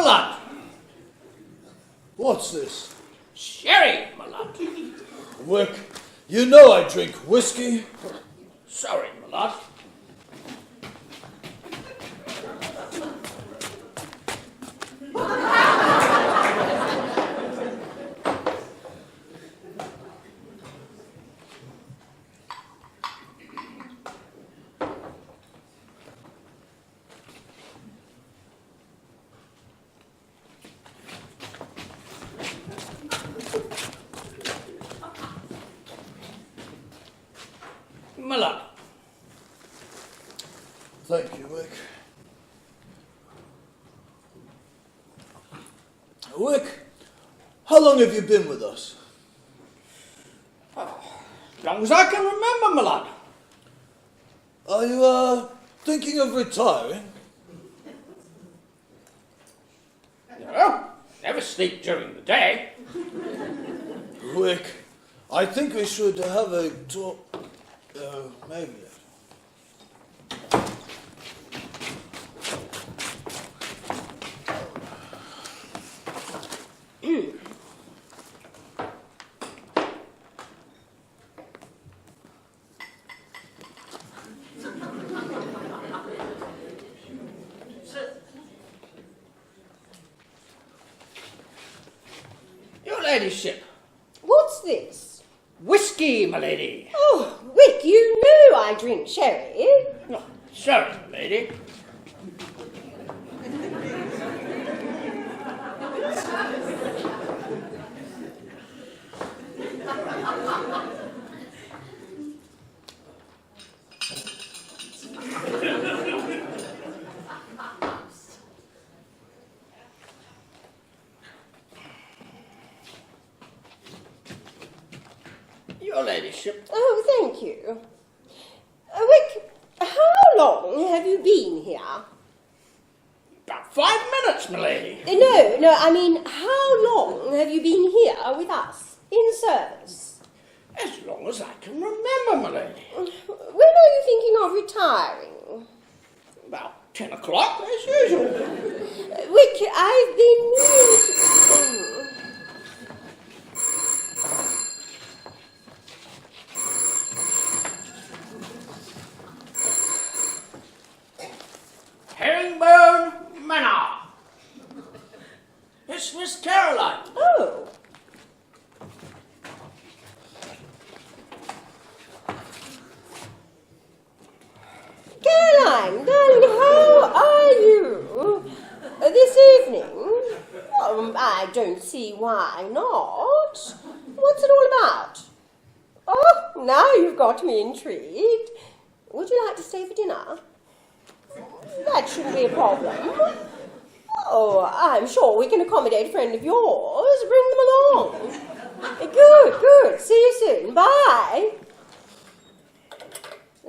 lad. What's this? Sherry, my lad. Wick, you know I drink whiskey. Sorry, my lad. My lad. Thank you, Wick. Wick, how long have you been with us? As long as I can remember, my lad. Are you, thinking of retiring? No, never sleep during the day. Wick, I think we should have a talk. Maybe. Your ladyship. What's this? Whiskey, my lady. Oh, Wick, you know I drink sherry. No, sorry, my lady. Your ladyship. Oh, thank you. Wick, how long have you been here? About 5 minutes, my lady. No, I mean, how long have you been here with us, in service? As long as I can remember, my lady. When are you thinking of retiring? About 10 o'clock, as usual. Wick, I've been meaning to... Herringbone Manor. It's Miss Caroline. Oh. Caroline, darling, how are you? This evening? I don't see why not. What's it all about? Oh, now you've got me intrigued. Would you like to stay for dinner? That shouldn't be a problem. Oh, I'm sure we can accommodate a friend of yours. Bring them along. Good. See you soon. Bye.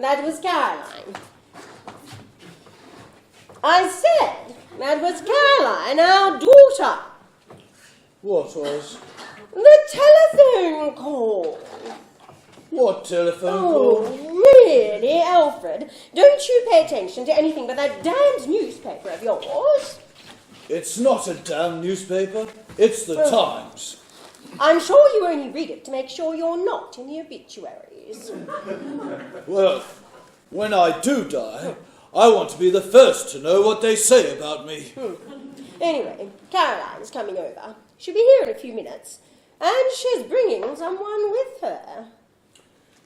That was Caroline. I said that was Caroline, our daughter. What was? The telephone call. What telephone Oh, call? really, Alfred? Don't you pay attention to anything but that damned newspaper of yours? It's not a damn newspaper. It's the Times. I'm sure you only read it to make sure you're not in the obituaries. Well, when I do die, I want to be the first to know what they say about me. Anyway, Caroline's coming over. She'll be here in a few minutes. And she's bringing someone with her.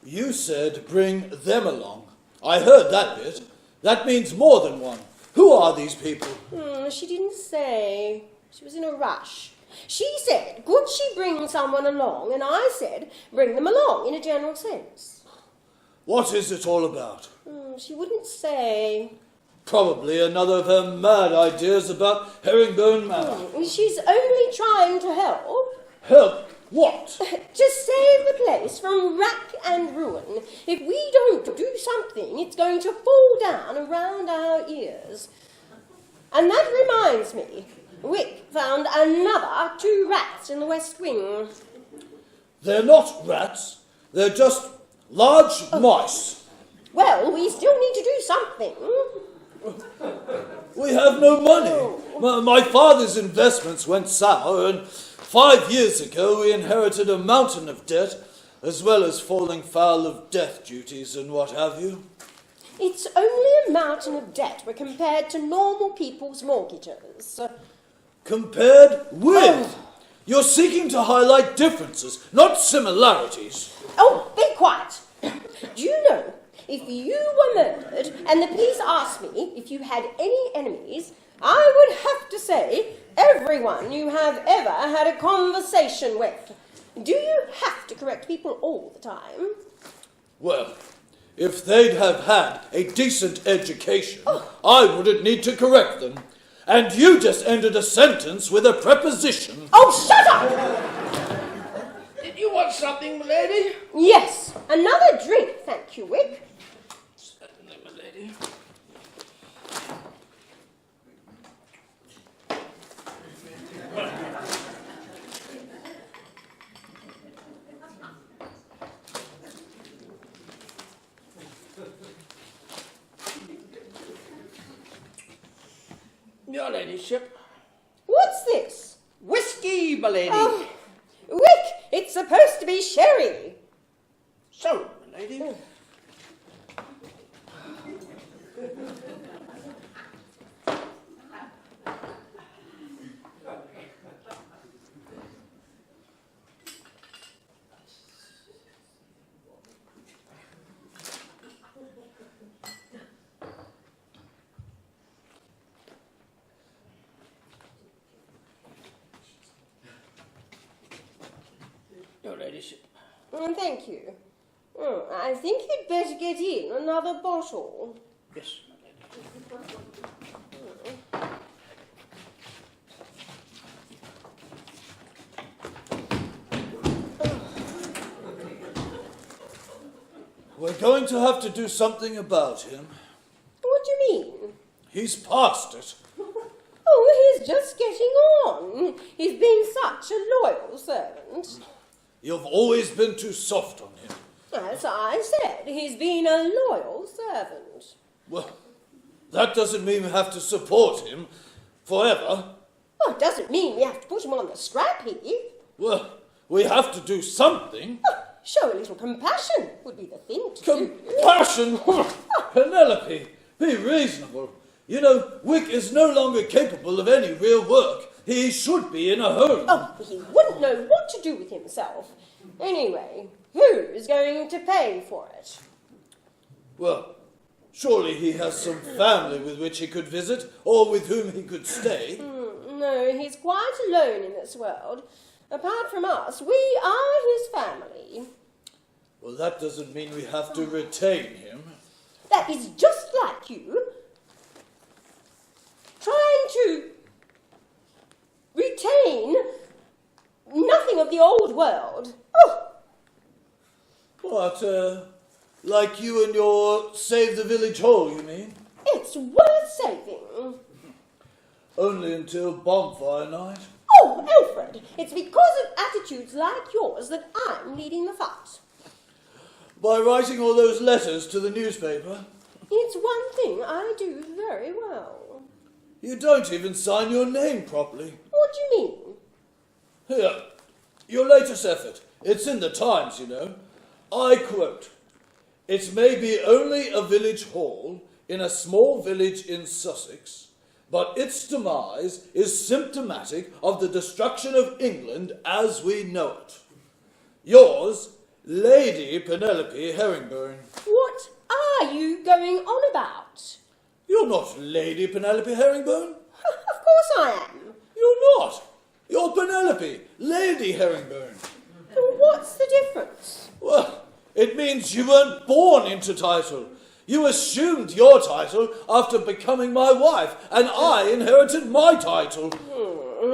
You said bring them along. I heard that bit. That means more than one. Who are these people? She didn't say. She was in a rush. She said, could she bring someone along? And I said, bring them along in a general sense. What is it all about? She wouldn't say. Probably another of her mad ideas about Herringbone Manor. She's only trying to help. Help? What? To save the place from rack and ruin. If we don't do something, it's going to fall down around our ears. And that reminds me, Wick found another 2 rats in the West Wing. They're not rats. They're just large mice. Well, we still need to do something. We have no money. My father's investments went sour, and 5 years ago we inherited a mountain of debt, as well as falling foul of death duties and what have you. It's only a mountain of debt when compared to normal people's mortgages. Compared with? You're seeking to highlight differences, not similarities. Oh, be quiet. Do you know, if you were murdered and the police asked me if you had any enemies, I would have to say everyone you have ever had a conversation with. Do you have to correct people all the time? Well, if they'd have had a decent education, I wouldn't need to correct them. And you just ended a sentence with a preposition. Oh, shut up! Did you want something, milady? Yes, another drink, thank you, Wick. Certainly, milady. Your ladyship. What's this? Whiskey, milady. Oh, Wick, it's supposed to be sherry. Sorry, milady. Your ladyship. Thank you. I think you'd better get in another bottle. Yes, milady. We're going to have to do something about him. What do you mean? He's past it. Oh, he's just getting on. He's been such a loyal servant. You've always been too soft on him. As I said, he's been a loyal servant. Well, that doesn't mean we have to support him forever. Well, it doesn't mean we have to put him on the scrap heap. Well, we have to do something. Show a little compassion would be the thing to do. Compassion? Penelope, be reasonable. You know, Wick is no longer capable of any real work. He should be in a home. Oh, he wouldn't know what to do with himself. Anyway, who's going to pay for it? Well, surely he has some family with which he could visit, or with whom he could stay. No, he's quite alone in this world. Apart from us, we are his family. Well, that doesn't mean we have to retain him. That is just like you. Trying to retain nothing of the old world. Oh, What, like you and your Save the Village Hall, you mean? it's worth saving. Only until bonfire night. Oh, Alfred, it's because of attitudes like yours that I'm leading the fight. By writing all those letters to the newspaper. It's one thing I do very well. You don't even sign your name properly. What do you mean? Here, your latest effort. It's in the Times, you know. I quote, "It may be only a village hall in a small village in Sussex, but its demise is symptomatic of the destruction of England as we know it. Yours, Lady Penelope Herringbone." What are you going on about? You're not Lady Penelope Herringbone. Of course I am. You're not. You're Penelope, Lady Herringbone. What's the difference? Well, it means you weren't born into title. You assumed your title after becoming my wife, and I inherited my title.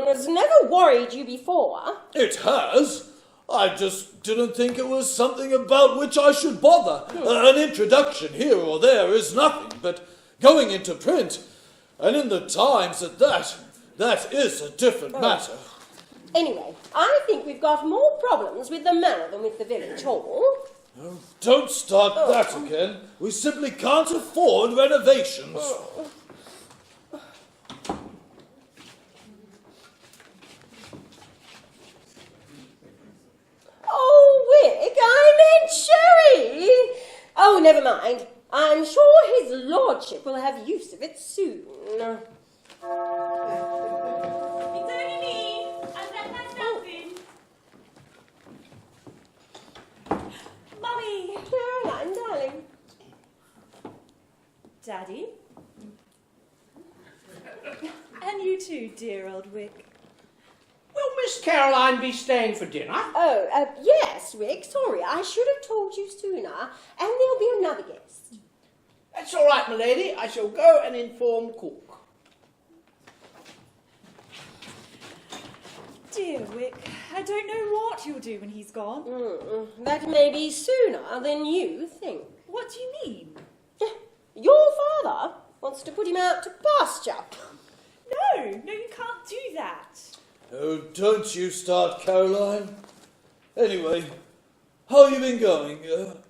It's never worried you before. It has. I just didn't think it was something about which I should bother. An introduction here or there is nothing, but going into print, and in the Times at that is a different matter. Anyway, I think we've got more problems with the manor than with the village hall. Don't start that again. We simply can't afford renovations. never mind. I'm sure his lordship will have use of it soon. It's only me. I've left my stuff in. Mummy! Caroline, darling. Daddy? And you too, dear old Wick. Will Miss Caroline be staying for dinner? Oh, yes, Wick. Sorry, I should have told you sooner. And there'll be another guest. That's all right, my lady. I shall go and inform cook. Dear Wick, I don't know what you'll do when he's gone. That may be sooner than you think. What do you mean? Your father wants to put him out to pasture. No, you can't do that. Oh, don't you start, Caroline. Anyway, how you been going?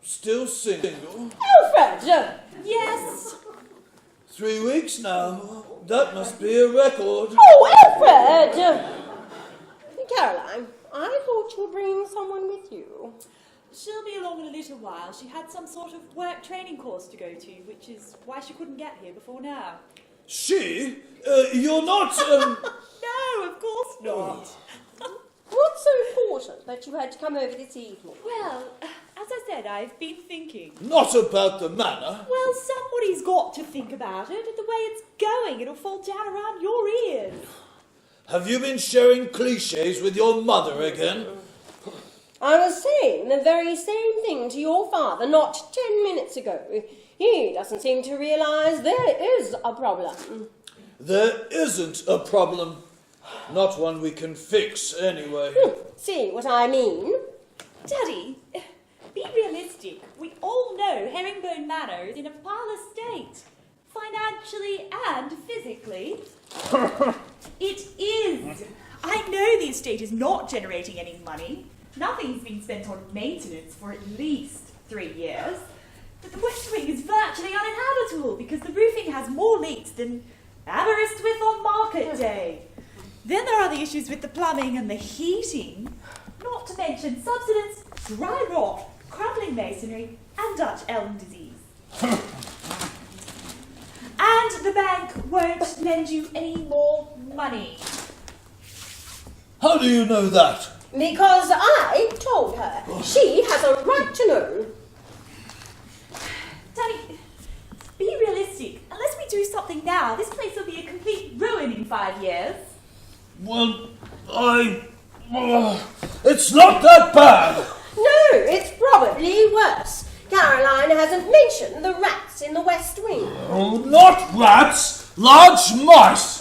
Still single? Alfred! Yes. 3 weeks now. That must be a record. Oh, Alfred! Caroline, I thought you were bringing someone with you. She'll be along in a little while. She had some sort of work training course to go to, which is why she couldn't get here before now. She? You're not, No, of course not. What's so important that you had to come over this evening? Well, as I said, I've been thinking. Not about the manor. Well, somebody's got to think about it. The way it's going, it'll fall down around your ears. Have you been sharing cliches with your mother again? I was saying the very same thing to your father not 10 minutes ago. He doesn't seem to realise there is a problem. There isn't a problem. Not one we can fix, anyway. See what I mean? Daddy, be realistic. We all know Herringbone Manor is in a parlour state. Financially and physically. It is. I know the estate is not generating any money. Nothing's been spent on maintenance for at least 3 years. But the West Wing is virtually uninhabitable because the roofing has more leaks than Aberystwyth on market day. Then there are the issues with the plumbing and the heating. Not to mention subsidence, dry rot, crumbling masonry, and Dutch elm disease. And the bank won't lend you any more money. How do you know that? Because I told her. She has a right to know. Daddy, be realistic. Unless we do something now, this place will be a complete ruin in 5 years. Well, it's not that bad. No, it's probably worse. Caroline hasn't mentioned the rats in the West Wing. Oh, not rats, large mice.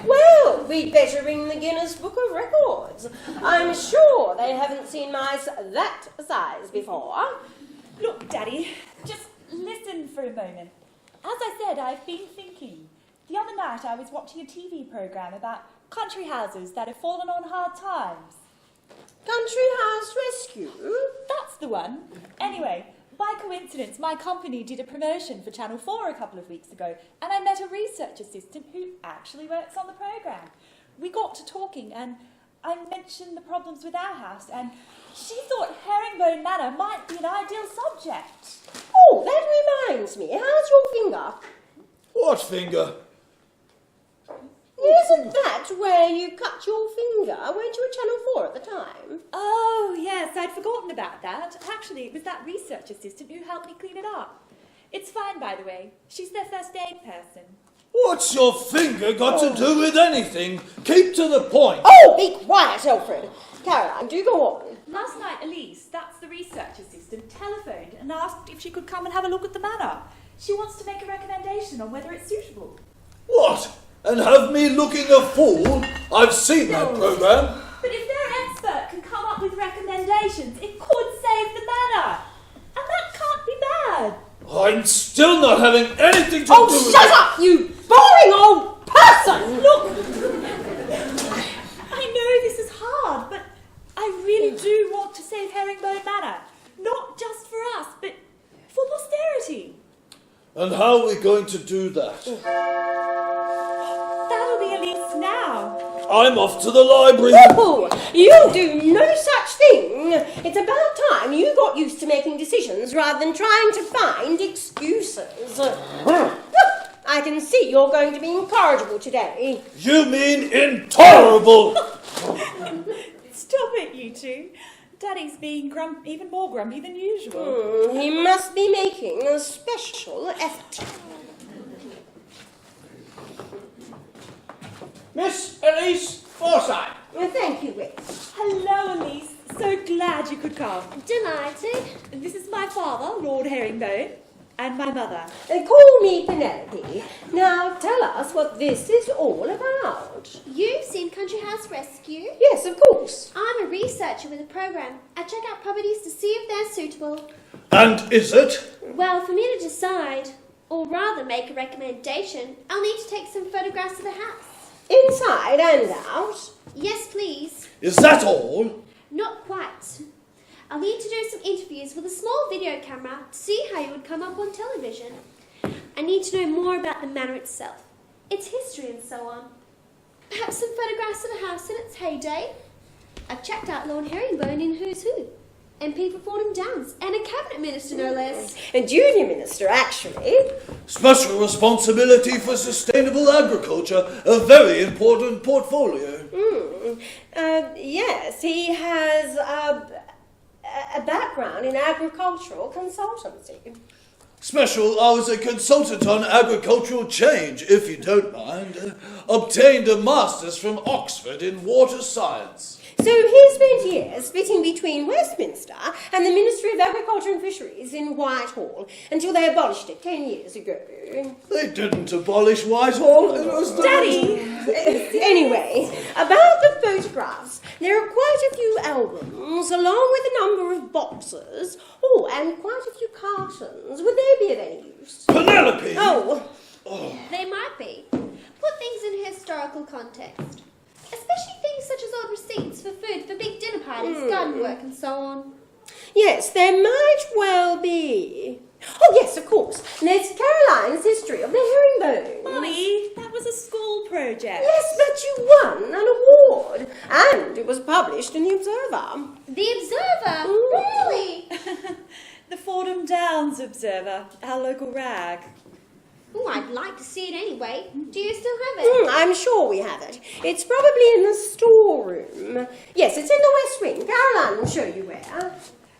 Well, we'd better ring the Guinness Book of Records. I'm sure they haven't seen mice that size before. Look, Daddy, just listen for a moment. As I said, I've been thinking. The other night I was watching a TV programme about country houses that have fallen on hard times. Country House Rescue? That's the one. Anyway, by coincidence, my company did a promotion for Channel 4 a couple of weeks ago, and I met a research assistant who actually works on the programme. We got to talking, and I mentioned the problems with our house, and she thought Herringbone Manor might be an ideal subject. Oh, that reminds me. How's your finger? What finger? Isn't that where you cut your finger? Weren't you at Channel 4 at the time? Oh, yes, I'd forgotten about that. Actually, it was that research assistant who helped me clean it up. It's fine, by the way. She's their first aid person. What's your finger got to do with anything? Keep to the point. Oh, be quiet, Alfred. Caroline, do go on. Last night, Elise, that's the research assistant, telephoned and asked if she could come and have a look at the manor. She wants to make a recommendation on whether it's suitable. What? And have me looking a fool? I've seen that programme. But if their expert can come up with recommendations, it could save the manor. And that can't be bad. I'm still not having anything to do with Oh, shut up, you boring old person! Look, I know this is hard, but I really do want to save Herringbone Manor. Not just for us, but for posterity. And how are we going to do that? That'll be Elise now. I'm off to the library. Oh, you do no such thing. It's about time you got used to making decisions rather than trying to find excuses. I can see you're going to be incorrigible today. You mean intolerable? Stop it, you two. Daddy's being even more grumpy than usual. He must be making a special effort. Miss Elise Forsyth. Thank you, Rick. Hello, Elise. So glad you could come. Delighted. This is my father, Lord Herringbone, and my mother. Call me Penelope. Now tell us what this is all about. You've seen Country House Rescue? Yes, of course. I'm a researcher with a program. I check out properties to see if they're suitable. And is it? Well, for me to decide, or rather make a recommendation, I'll need to take some photographs of the house. Inside and out. Yes, please. Is that all? Not quite. I'll need to do some interviews with a small video camera to see how you would come up on television. I need to know more about the manor itself, its history and so on. Perhaps some photographs of the house in its heyday. I've checked out Lord Herringbone in Who's Who, MP for Fordham Downs, and a cabinet minister no less. A junior minister, actually. Special responsibility for sustainable agriculture, a very important portfolio. Yes, he has a background in agricultural consultancy. Special, I was a consultant on agricultural change, if you don't mind. Obtained a master's from Oxford in water science. So he spent years splitting between Westminster and the Ministry of Agriculture and Fisheries in Whitehall until they abolished it 10 years ago. They didn't abolish Whitehall. It was Daddy! Anyway, about the photographs, there are quite a few albums, along with a number of boxes, and quite a few cartons. Would they be of any use? Penelope! Oh, They might be. Put things in historical context. Especially things such as old receipts for food for big dinner parties, garden work and so on. yes, there might well be. Oh, yes, of course. There's Caroline's history of the Herringbones. Mommy, that was a school project. Yes, but you won an award, and it was published in the Observer. The Observer? Ooh. Really? The Fordham Downs Observer, our local rag. Oh, I'd like to see it anyway. Do you still have it? I'm sure we have it. It's probably in the storeroom. Yes, it's in the West Wing. Caroline will show you where.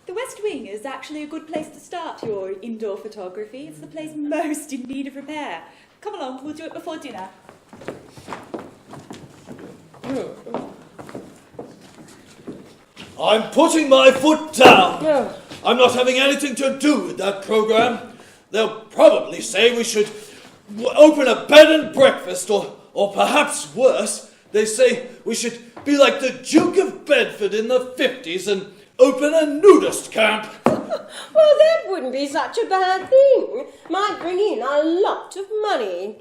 The West Wing is actually a good place to start your indoor photography. It's the place most in need of repair. Come along, we'll do it before dinner. I'm putting my foot down. Oh. I'm not having anything to do with that program. They'll probably say we should open a bed and breakfast, or perhaps worse, they say we should be like the Duke of Bedford in the 50s and open a nudist camp. Well, that wouldn't be such a bad thing. Might bring in a lot of money.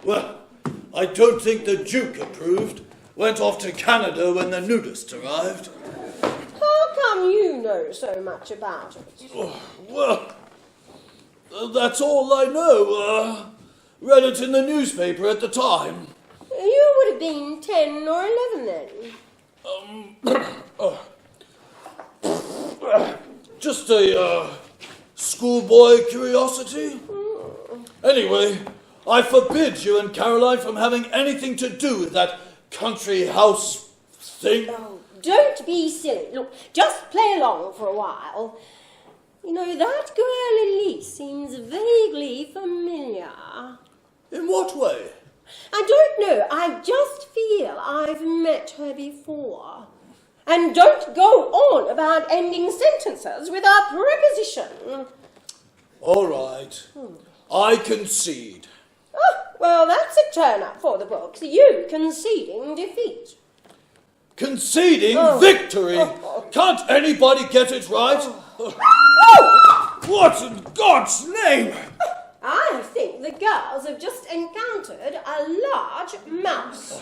Well, I don't think the Duke approved. Went off to Canada when the nudists arrived. How come you know so much about it? Well, that's all I know. Read it in the newspaper at the time. You would have been 10 or 11 then. Just a schoolboy curiosity. Anyway, I forbid you and Caroline from having anything to do with that country house thing. Oh, don't be silly. Look, just play along for a while. You know, that girl Elise seems vaguely familiar. In what way? I don't know. I just feel I've met her before. And don't go on about ending sentences with a preposition. All right. I concede. Oh, well, that's a turn-up for the books. You conceding defeat. Conceding victory. Can't anybody get it right? What in God's name? I think the girls have just encountered a large mouse.